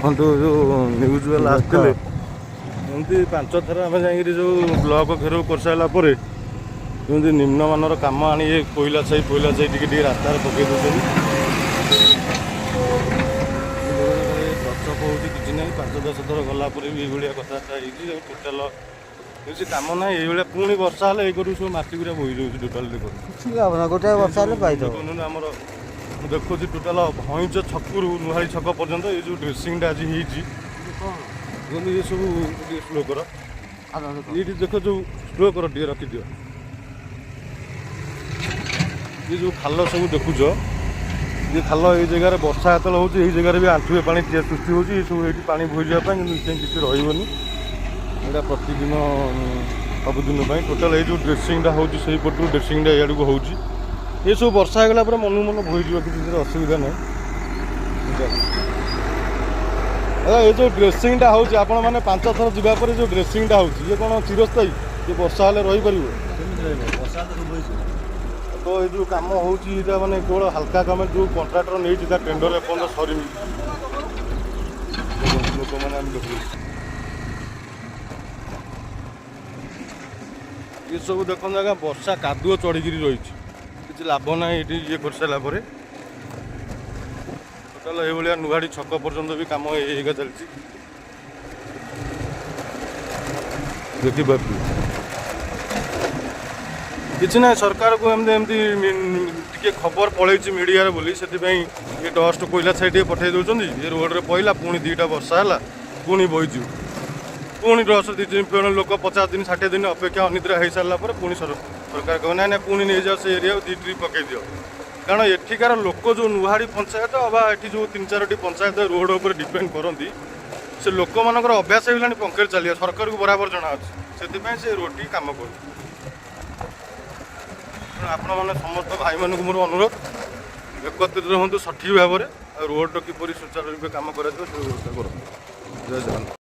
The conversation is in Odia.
ଦେଖନ୍ତୁ ଯେଉଁ ନ୍ୟୁଜ୍ ବାଲା ଆସିଥିଲେ ଏମିତି 5 ଥର ଆମେ ଯାଇକିରି ଯେଉଁ ବ୍ଲକ ଘେରାଉ କରିସାରିଲା ପରେ ଯେମିତି ନିମ୍ନମାନର କାମ ଆଣି ଏ କୋଇଲା ସାହି ଟିକେ ଟିକେ ରାସ୍ତାରେ ପକାଇ ଦେଉଛନ୍ତି। ଗଛ ହେଉଛି କିଛି ନାହିଁ, 5-10 ଥର ଗଲା ପରେ ବି ଏଇଭଳିଆ କଥାବାର୍ତ୍ତା ହେଇଛି। ଟୋଟାଲ କିଛି କାମ ନାହିଁ। ଏଇଭଳିଆ ପୁଣି ବର୍ଷା ହେଲେ ଏଇ କରୁ ସବୁ ମାଟି ଗୁରା ବୋହି ଯାଉଛି ଟୋଟାଲ। କିଛି ଲାଭ ନା, ଗୋଟେ ବର୍ଷା ହେଲେ ପାଇଦେବ। ଆମର ମୁଁ ଦେଖୁଛି ଟୋଟାଲ ଭଇଁଚ ଛକରୁ ନୁହାଳି ଛକ ପର୍ଯ୍ୟନ୍ତ ଏଇ ଯେଉଁ ଡ୍ରେସିଂଟା ଆଜି ହେଇଛି କିନ୍ତୁ ଏ ସବୁ ଟିକେ ସ୍ଲୋ କର। ଏଇଠି ଦେଖ ଯେଉଁ ସ୍ଲୋ କର ଟିକେ ରଖିଦିଅ। ଏ ଯେଉଁ ଖାଲ ସବୁ ଦେଖୁଛ, ଏ ଖାଲ ଏଇ ଜାଗାରେ ବର୍ଷା ଯେତେବେଳେ ହେଉଛି ଏଇ ଜାଗାରେ ବି ଆଣ୍ଠୁଏ ପାଣି ସୃଷ୍ଟି ହେଉଛି। ଏସବୁ ଏଇଠି ପାଣି ବୋହିଯିବା ପାଇଁ କିନ୍ତୁ ଏଥିପାଇଁ କିଛି ରହିବନି। ଏଇଟା ପ୍ରତିଦିନ ସବୁଦିନ ପାଇଁ ଟୋଟାଲ ଏଇ ଯେଉଁ ଡ୍ରେସିଂଟା ହେଉଛି ସେଇପଟରୁ ଡ୍ରେସିଂଟା ଇଆଡ଼କୁ ହେଉଛି। ଏସବୁ ବର୍ଷା ହେଇଗଲା ପରେ ମନକୁ ମନ ବୋହିଯିବ, କିଛି ସେଥିରେ ଅସୁବିଧା ନାହିଁ। ଏ ଯେଉଁ ଡ୍ରେସିଂଟା ହେଉଛି ଆପଣମାନେ 5 ଥର ଯିବା ପରେ ଯେଉଁ ଡ୍ରେସିଂଟା ହେଉଛି ଇଏ କ'ଣ ଚିରସ୍ଥାୟୀ? ଇଏ ବର୍ଷା ହେଲେ ରହିପାରିବ? ତ ଏଇ ଯେଉଁ କାମ ହେଉଛି ଏଇଟା ମାନେ କେବଳ ହାଲକା କାମ। ଯେଉଁ କଣ୍ଟ୍ରାକ୍ଟର ନେଇଛି ତା ଟେଣ୍ଡର ଏପର୍ଯ୍ୟନ୍ତ ସରିନି। ଲୋକମାନେ ଆମେ ଦେଖୁଛୁ ଏସବୁ ଦେଖନ୍ତୁ ଆଜ୍ଞା, ବର୍ଷା କାଦୁଅ ଚଢ଼ିକିରି ରହିଛି। କିଛି ଲାଭ ନାହିଁ ଏଇଠି ଇଏ କରିସାରିଲା ପରେ। ଟୋଟାଲ ଏଇଭଳିଆ ନୁହାଡ଼ି ଛକ ପର୍ଯ୍ୟନ୍ତ ବି କାମ ହେଇକା ଚାଲିଛି। ଦେଖିପାରୁଛୁ କିଛି ନାହିଁ। ସରକାରକୁ ଏମିତି ଟିକେ ଖବର ପଳେଇଛି ମିଡ଼ିଆରେ ବୋଲି ସେଥିପାଇଁ ଏ ଡଷ୍ଟ କୋଇଲା ସାଇଡ଼୍ ଟିକେ ପଠାଇ ଦେଉଛନ୍ତି। ଏ ରୋଡ଼ରେ ପଇଲା, ପୁଣି 2ଟା ବର୍ଷା ହେଲା, ପୁଣି ବୋହିଯିବ। ପୁଣି ଡଷ୍ଟ 2-3 ଲୋକ 50 ଦିନ 60 ଦିନ ଅପେକ୍ଷା ଅନିଦ୍ରା ହେଇସାରିଲା ପରେ ପୁଣି ସରକାର କହିବ ନାଇଁ ପୁଣି ନେଇଯାଅ ସେ ଏରିଆକୁ 2 ଟ୍ରିପ୍ ପକାଇ ଦିଅ। କାରଣ ଏଠିକାର ଲୋକ ଯେଉଁ ନୁହାଡ଼ି ପଞ୍ଚାୟତ ବା ଏଠି ଯେଉଁ 3-4ଟି ପଞ୍ଚାୟତ ରୋଡ଼ ଉପରେ ଡିପେଣ୍ଡ କରନ୍ତି, ସେ ଲୋକମାନଙ୍କର ଅଭ୍ୟାସ ହେଇଗଲାଣି ପଙ୍କେରେ ଚାଲିବା। ସରକାରକୁ ବରାବର ଜଣାଅଛି, ସେଥିପାଇଁ ସେ ରୋଡ଼ଟି କାମ କରୁଛି। ତେଣୁ ଆପଣମାନେ ସମସ୍ତ ଭାଇମାନଙ୍କୁ ମୋର ଅନୁରୋଧ, ଏକତ୍ରିତ ହୁଅନ୍ତୁ ସଠିକ୍ ଭାବରେ, ଆଉ ରୋଡ଼ର କିପରି ସୁଚାରୁ ରୂପେ କାମ କରାଯିବ ସେ ବ୍ୟବସ୍ଥା କରନ୍ତୁ। ଜୟ ଜଗନ୍ନାଥ।